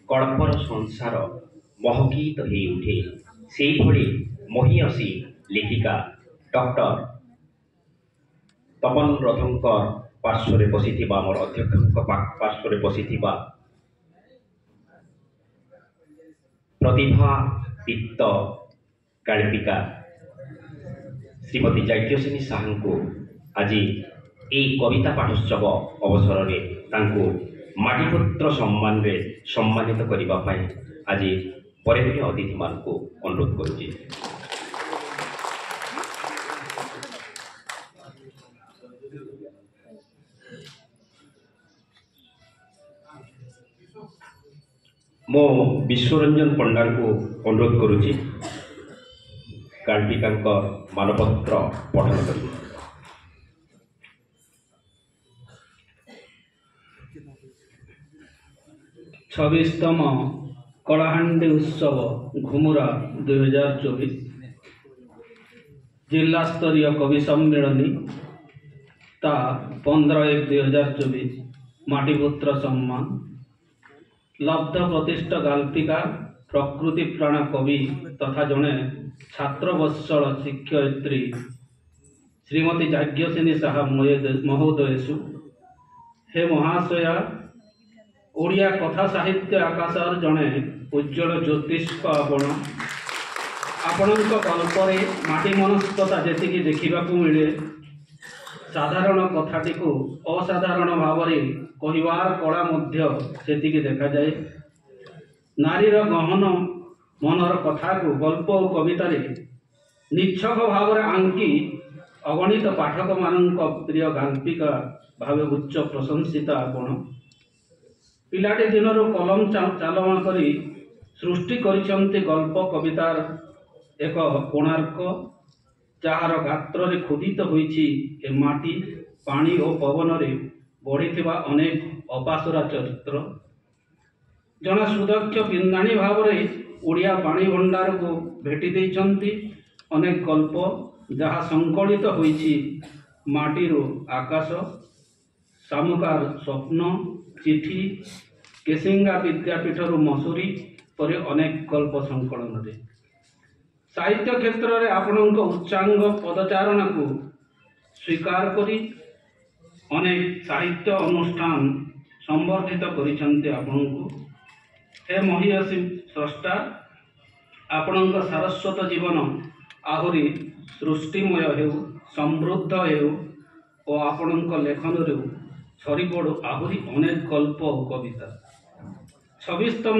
कल्पर संसार महकीत हो उठे से भली महीयसी लेखिका डॉक्टर तपन रथंकर पार्श्व बसी मोर अध्यक्ष पार्श्व बसी प्रतिभा दीप्त गाल्पिका श्रीमती जाज्ञसेनी साहू को आज यही कविता पाठोत्सव अवसर में माटीपुत्र सम्मान रे सम्मानित करने आज वरेण्य अतिथि मान को अनुरोध करुच्ची। मो विश्वरंजन पंडा को अनुरोध करुच्ची गाल्पिका मानपत्र पठन कर। 26तम कलाहांडी उत्सव घुमुरा 2024 जिला स्तरीय कवि सम्मेलनी ता 15/1/2024 माटीपुत्र सम्मान लब्ध प्रतिष्ठ गाल्पिका प्रकृति प्राण कवि तथा जड़े छात्रवत्सल शिक्षयित्री श्रीमती जाज्ञसेनी साहा महोदयसु हे महाशया ओडिया कथा साहित्य आकाशर जड़े उज्जवल ज्योतिष आपण गल्परे माटी मनस्कता जी देखा मिले साधारण कथाटी को असाधारण भाव कहवार कला से देखा जाए। नारीर गहन मनर कथा को गल्प और कविता निच्छक भाव आंकी अगणित पाठक मान प्रिय गाल्पिका भाव उच्च प्रशंसिता आपण पिलाटी दिनर कलम चालना करी सृष्टि करिसंती गल्प कवितार एक कोणार्क जार गात्र रे खोदित होईछि ए माटी पानी और पवन रे बढ़ीथिबा अनेक अपासरा चरित्र जन सुदक्ष बिंदाणी भाव रे ओडिया पानी भंडार को भेटी देइछंती अनेक गल्प जहाँ संकलित होईछि माटीरो आकाश सामुकार स्वप्न चिठी केसिंगा विद्यापीठर मसूरी पर अनेक गल्प संकलन साहित्य क्षेत्र में आपण उच्चांग पदचारणा को स्वीकार करी अनेक साहित्य अनुष्ठान संवर्धित करिसंते आपण को हे महीयसी स्रष्टा आपण सारस्वत जीवन आहुरी सृष्टिमय हेउ समृद्ध हेउ और आपण लेखन सरी पड़ू आहुरी अनेक गल्प और कविता 26तम